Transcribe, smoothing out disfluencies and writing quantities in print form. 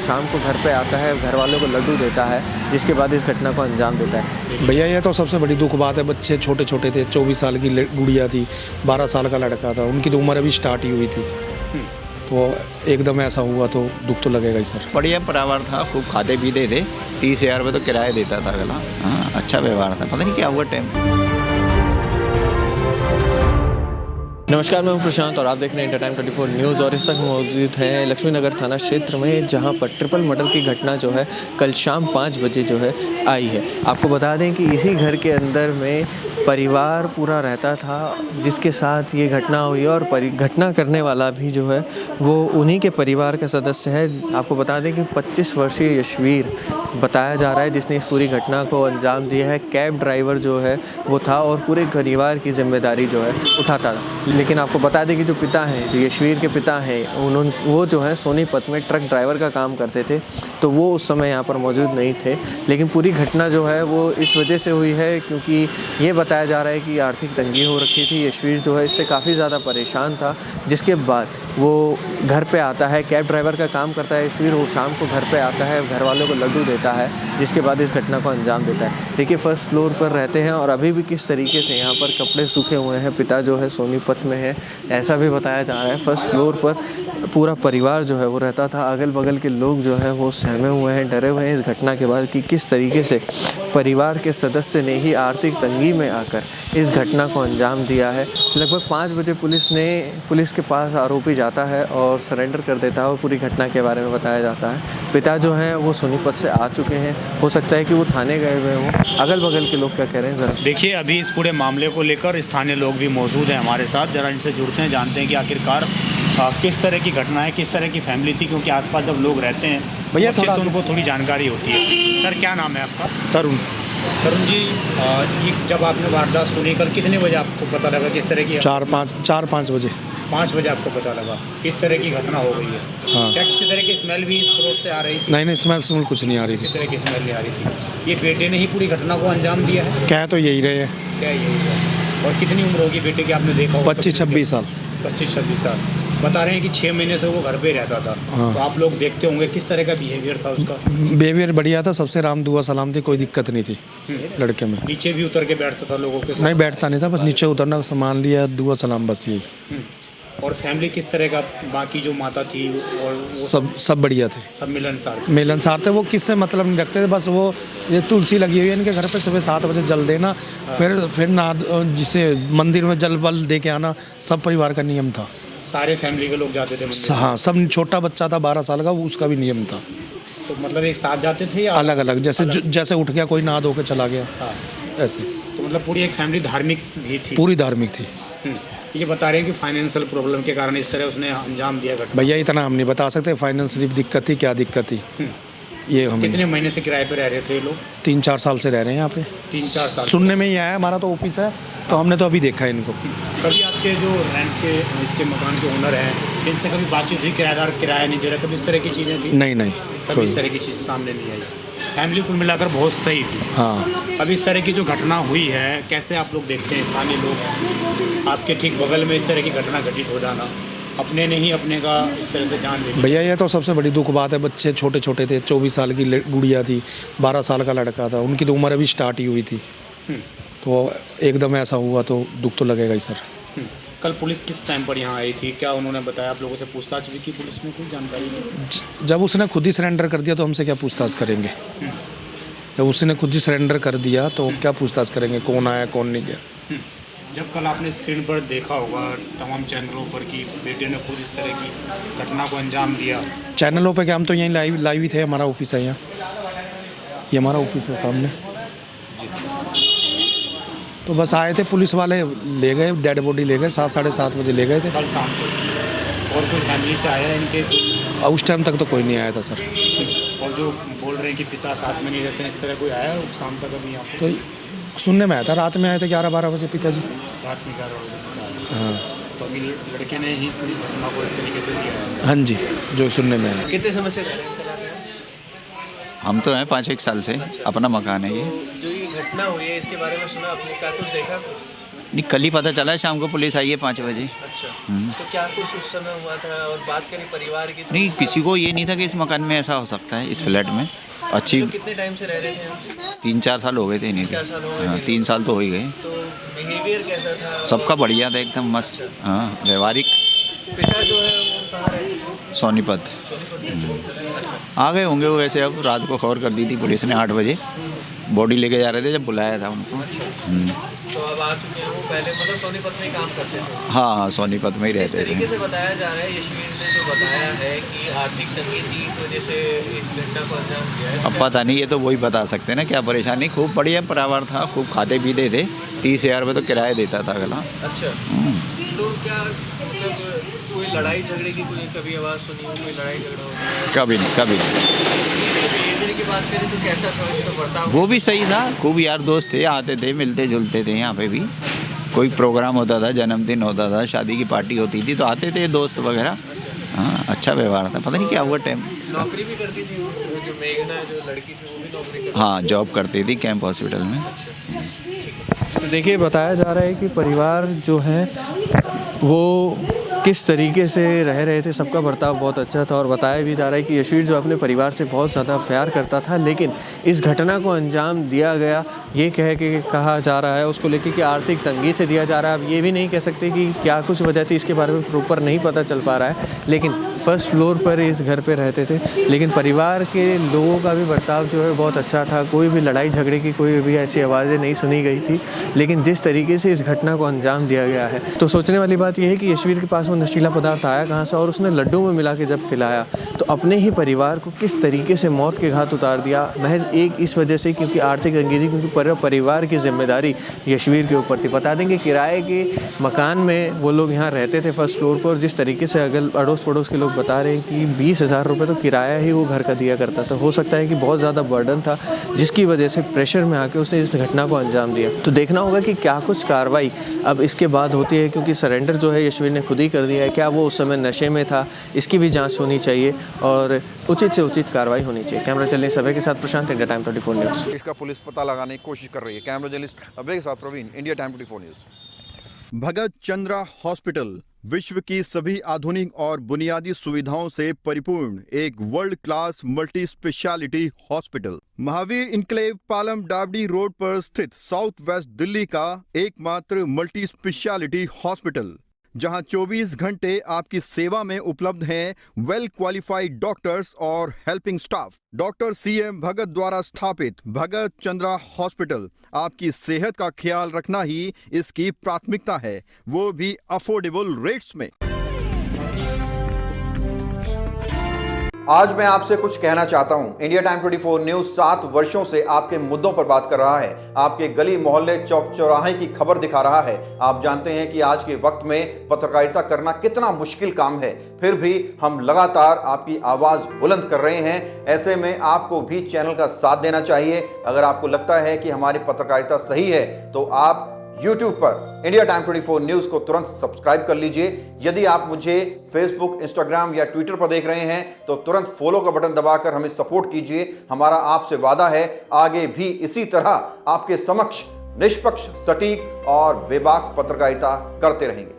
शाम को घर पे आता है, घर वालों को लड्डू देता है, जिसके बाद इस घटना को अंजाम देता है। भैया ये तो सबसे बड़ी दुख बात है। बच्चे छोटे छोटे थे, 24 साल की गुड़िया थी, 12 साल का लड़का था, उनकी तो उम्र अभी स्टार्ट ही हुई थी। तो एकदम ऐसा हुआ तो दुख तो लगेगा ही सर। बढ़िया परिवार था, खूब खाते पीते थे, 30,000 रुपये तो किराया देता था अगला। हाँ, अच्छा व्यवहार था, पता नहीं क्या हुआ टाइम। नमस्कार, मैं हूं प्रशांत और आप देख रहे हैं इंटरटाइम 24 न्यूज़। और इस तक मौजूद हैं लक्ष्मी नगर थाना क्षेत्र में, जहां पर ट्रिपल मर्डर की घटना जो है कल शाम 5 बजे जो है आई है। आपको बता दें कि इसी घर के अंदर में परिवार पूरा रहता था जिसके साथ ये घटना हुई, और घटना करने वाला भी जो है वो उन्हीं के परिवार का सदस्य है। आपको बता दें कि 25 वर्षीय यशवीर बताया जा रहा है जिसने इस पूरी घटना को अंजाम दिया है। कैब ड्राइवर जो है वो था और पूरे परिवार की जिम्मेदारी जो है उठाता था। लेकिन आपको बता दें कि जो पिता हैं, जो यशवीर के पिता हैं, वो जो है सोनीपत में ट्रक ड्राइवर का काम करते थे, तो वो उस समय यहाँ पर मौजूद नहीं थे। लेकिन पूरी घटना जो है वो इस वजह से हुई है क्योंकि ये बताया जा रहा है कि आर्थिक तंगी हो रखी थी। यशवीर जो है इससे काफ़ी ज़्यादा परेशान था, जिसके बाद वो घर पे आता है, कैब ड्राइवर का काम करता है यशवीर। वो शाम को घर पे आता है, घर वालों को लड्डू देता है, जिसके बाद इस घटना को अंजाम देता है। देखिए, फर्स्ट फ्लोर पर रहते हैं और अभी भी किस तरीके से यहाँ पर कपड़े सूखे हुए हैं। पिता जो है सोनीपत में है, ऐसा भी बताया जा रहा है। फर्स्ट फ्लोर पर पूरा परिवार जो है वो रहता था। अगल बगल के लोग जो है वो सहमे हुए हैं, डरे हुए हैं इस घटना के बाद कि किस तरीके से परिवार के सदस्य ने ही आर्थिक तंगी में आकर इस घटना को अंजाम दिया है। लगभग 5 बजे पुलिस के पास आरोपी जाता है और सरेंडर कर देता है और पूरी घटना के बारे में बताया जाता है। पिता जो हैं वो सोनीपत से आ चुके हैं, हो सकता है कि वो थाने गए हुए हों। अगल बगल के लोग क्या कह रहे हैं ज़रा देखिए, अभी इस पूरे मामले को लेकर स्थानीय लोग भी मौजूद हैं हमारे साथ। जरा इनसे जुड़ते हैं, जानते हैं कि आखिरकार किस तरह की घटना है, किस तरह की फैमिली थी, क्योंकि आसपास जब लोग रहते हैं भैया थोड़ा उनको थोड़ी जानकारी होती है। सर, क्या नाम है आपका? तरुण जी, ये जब आपने वारदात सुनी, कल कितने बजे आपको पता लगा किस तरह की? 4-5 बजे। 5 बजे आपको पता लगा किस तरह की घटना हो गई है? हाँ। क्या किसी तरह की स्मेल भी इस रोड से आ रही थी? नहीं, स्मेल कुछ नहीं आ रही किसी थी। तरह की स्मेल नहीं आ रही थी। ये बेटे ने ही पूरी घटना को अंजाम दिया है? कह तो यही रहे हैं। क्या यही है? और कितनी उम्र होगी बेटे की, आपने देखा? 25-26 साल। 25-26 साल। बता रहे हैं कि 6 महीने से वो घर पे रहता था। हाँ। तो आप लोग देखते होंगे किस तरह का बिहेवियर था उसका? बिहेवियर बढ़िया था, सबसे राम दुआ सलाम थी, कोई दिक्कत नहीं थी लड़के में। नीचे भी उतर के बैठता था लोगों के साथ? नहीं, बैठता नहीं था, बस नीचे उतरना, सामान लिया, दुआ सलाम, बस यही। और फैमिली किस तरह का? बाकी जो माता थी और वो सब बढ़िया थे, सब मिलनसार थे। वो किससे मतलब नहीं रखते थे, बस वो ये तुलसी लगी हुई है इनके घर पे, सुबह 7 बजे जल देना, फिर ना जिसे मंदिर में जल बल दे के आना, सब परिवार का नियम था। सारे फैमिली के लोग जाते थे मंदिर? हाँ, सब। छोटा बच्चा था 12 साल का, वो उसका भी नियम था। तो मतलब एक साथ जाते थे या अलग अलग? जैसे उठ गया कोई, नहा धो के चला गया। हाँ। ऐसे। तो मतलब पूरी एक फैमिली धार्मिक भी थी? पूरी धार्मिक थी। ये बता रहे हैं कि फाइनेंशियल प्रॉब्लम के कारण इस तरह उसने अंजाम दिया घटना? भैया इतना हम नहीं बता सकते फाइनेंशियल दिक्कत थी, क्या दिक्कत थी ये हम। कितने महीने से किराए पे रह रहे थे ये लोग? 3-4 साल से रह रहे हैं यहाँ पे। 3-4 साल सुनने में ही आया, हमारा तो ऑफिस है, तो हमने तो अभी देखा है इनको। कभी आपके जो रेंट के इसके मकान के ओनर हैं, इनसे कभी बातचीत हुई? किराएदार किराया नहीं दे रहा, कभी इस तरह की चीज़ें थी? नहीं, कभी इस तरह की चीज़ सामने नहीं आई? फैमिली कुल मिलाकर बहुत सही थी। हाँ। अब इस तरह की जो घटना हुई है, कैसे आप लोग देखते हैं? स्थानीय लोग आपके ठीक बगल में इस तरह की घटना घटित हो जाना, अपने ने ही अपने का इस तरह से जान ली। भैया ये तो सबसे बड़ी दुख बात है। बच्चे छोटे छोटे थे, 24 साल की गुड़िया थी, 12 साल का लड़का था, उनकी तो उम्र अभी स्टार्ट ही हुई थी। तो एकदम ऐसा हुआ तो दुख तो लगेगा ही सर। कल पुलिस किस टाइम पर यहाँ आई थी? क्या उन्होंने बताया? आप लोगों से पूछताछ भी की पुलिस ने? कोई जानकारी नहीं? जब उसने खुद ही सरेंडर कर दिया तो हमसे क्या पूछताछ करेंगे? जब उसने खुद ही सरेंडर कर दिया तो क्या पूछताछ करेंगे, कौन आया कौन नहीं गया? जब कल आपने स्क्रीन पर देखा होगा तमाम चैनलों पर कि बेटे ने खुद इस तरह की घटना को अंजाम दिया। चैनलों पे क्या, हम तो यहीं लाइव ही थे, हमारा ऑफिस है यहाँ, ये हमारा ऑफिस है सामने। तो बस आए थे पुलिस वाले, ले गए, डेड बॉडी ले गए, 7-7:30 बजे ले गए थे कल शाम को। और कोई फैमिली से आया इनके? उस टाइम तक तो कोई नहीं आया था सर। और जो बोल रहे हैं कि पिता साथ में नहीं रहते हैं, इस तरह कोई आया शाम तक अभी यहाँ पे? तो सुनने में आया था, रात में आए थे 11-12 बजे पिताजी। रात में 11 बजे? हाँ। तो अभी लड़के ने ही पूरी घटना को एक तरीके से दिया है? हाँ जी, जो सुनने में आया। कितने समय से हम तो हैं 5-1 साल से, अपना मकान है ये। जो ये घटना हुई है इसके बारे में सुना आपने? क्या कुछ देखा? नहीं, कल ही पता चला है, शाम को पुलिस आई है 5 बजे। अच्छा, तो क्या कुछ उस समय हुआ था? और बात करें परिवार की, नहीं, किसी को ये नहीं था कि इस मकान में ऐसा हो सकता है, इस फ्लैट में। अच्छी तो कितने टाइम से रह रहे थे आप? 3-4 साल हो गए थे, नहीं 4 साल हो गए हाँ, थे। 3 साल तो हो ही गए। तो बिहेवियर कैसा था? सबका बढ़िया था, एकदम मस्त। हाँ, व्यवहारिक। पिता जो है वो कहाँ रहते थे? सोनीपत आ गए होंगे वो वैसे। अब रात को खबर कर दी थी पुलिस ने 8 बजे, बॉडी लेके जा रहे थे जब बुलाया था उनको। तो अब आ चुके हैं वो। पहले मतलब सोनीपत में ही काम करते थे? हाँ हाँ, सोनीपत में ही इस रहते तरीके थे। से बताया जा रहा है, यशवीर ने जो बताया है कि आर्थिक तंगी थी, इस वजह से इस घटना को अंजाम दिया है। अब पता नहीं, ये तो वही बता सकते हैं ना क्या परेशानी। खूब बढ़िया परिवार था, खूब खाते पीते थे। 30,000 रुपये तो किराया देता था अगला। अच्छा, तो क्या मतलब कोई लड़ाई झगड़े की कोई कभी आवाज़ सुनी हो? कोई लड़ाई झगड़ा हो? कभी नहीं, कभी नहीं। बिहेवियर की बात करें तो कैसा था उसका बर्ताव? वो भी सही था, खूब यार दोस्त थे, आते थे, मिलते जुलते थे। यहाँ पे भी कोई प्रोग्राम होता था, जन्मदिन होता था, शादी की पार्टी होती थी तो आते थे दोस्त वगैरह। हाँ, अच्छा व्यवहार था। पता नहीं क्या हुआ टाइम। नौकरी भी करती थी जो मेघना, जो लड़की थी वो भी नौकरी करती हाँ, जॉब करती थी कैंप हॉस्पिटल में। तो देखिए, बताया जा रहा है कि परिवार जो है वो किस तरीके से रह रहे थे, सबका बर्ताव बहुत अच्छा था। और बताया भी जा रहा है कि यशवीर जो अपने परिवार से बहुत ज़्यादा प्यार करता था, लेकिन इस घटना को अंजाम दिया गया ये कहा जा रहा है उसको लेके कि आर्थिक तंगी से दिया जा रहा है। अब ये भी नहीं कह सकते कि क्या कुछ वजह थी, इसके बारे में प्रॉपर नहीं पता चल पा रहा है। लेकिन फर्स्ट फ्लोर पर इस घर पे रहते थे, लेकिन परिवार के लोगों का भी बर्ताव जो है बहुत अच्छा था। कोई भी लड़ाई झगड़े की कोई भी ऐसी आवाज़ें नहीं सुनी गई थी। लेकिन जिस तरीके से इस घटना को अंजाम दिया गया है, तो सोचने वाली बात यह है कि यशवीर के पास वो नशीला पदार्थ आया कहाँ से, और उसने लड्डू में मिला के जब खिलाया तो अपने ही परिवार को किस तरीके से मौत के घाट उतार दिया, महज एक इस वजह से क्योंकि आर्थिक तंगी थी, क्योंकि परिवार की जिम्मेदारी यशवीर के ऊपर थी। बता देंगे किराए के मकान में वो लोग यहाँ रहते थे फर्स्ट फ्लोर पर, और जिस तरीके से अगल अड़ोस पड़ोस के लोग बता रहे हैं कि 20,000 रुपये तो किराया ही वो घर का दिया करता था। हो सकता है कि बहुत ज़्यादा बर्डन था, जिसकी वजह से प्रेशर में आके उसने इस घटना को अंजाम दिया। तो देखना होगा कि क्या कुछ कार्रवाई अब इसके बाद होती है, क्योंकि सरेंडर जो है यशवीर ने खुद ही कर दिया है। क्या वो उस समय नशे में था, इसकी भी जांच होनी चाहिए और उचित से उचित कार्रवाई होनी चाहिए। कैमरा चलने सभी के साथ प्रशांत, इंडिया टाइम 24 न्यूज़। इसका पुलिस पता लगाने की कोशिश कर रही है। कैमरा जर्नलिस्ट अभय के साथ प्रवीण, इंडिया टाइम 24 न्यूज़। भगत चंद्रा हॉस्पिटल विश्व की सभी आधुनिक और बुनियादी सुविधाओं से परिपूर्ण एक world class multi speciality hospital, Mahavir enclave, Palam Dabri road पर स्थित साउथ वेस्ट दिल्ली का एकमात्र मल्टी स्पेशलिटी हॉस्पिटल, जहां 24 घंटे आपकी सेवा में उपलब्ध हैं वेल क्वालिफाइड डॉक्टर्स और हेल्पिंग स्टाफ। डॉक्टर CM भगत द्वारा स्थापित भगत चंद्रा हॉस्पिटल आपकी सेहत का ख्याल रखना ही इसकी प्राथमिकता है, वो भी अफोर्डेबल रेट्स में। आज मैं आपसे कुछ कहना चाहता हूं। इंडिया टाइम 24 न्यूज़ 7 वर्षों से आपके मुद्दों पर बात कर रहा है, आपके गली मोहल्ले चौक चौराहे की खबर दिखा रहा है। आप जानते हैं कि आज के वक्त में पत्रकारिता करना कितना मुश्किल काम है, फिर भी हम लगातार आपकी आवाज़ बुलंद कर रहे हैं। ऐसे में आपको भी चैनल का साथ देना चाहिए। अगर आपको लगता है कि हमारी पत्रकारिता सही है तो आप YouTube पर इंडिया टाइम 24 न्यूज़ को तुरंत सब्सक्राइब कर लीजिए। यदि आप मुझे फेसबुक, इंस्टाग्राम या ट्विटर पर देख रहे हैं तो तुरंत फॉलो का बटन दबाकर हमें सपोर्ट कीजिए। हमारा आपसे वादा है आगे भी इसी तरह आपके समक्ष निष्पक्ष, सटीक और बेबाक पत्रकारिता करते रहेंगे।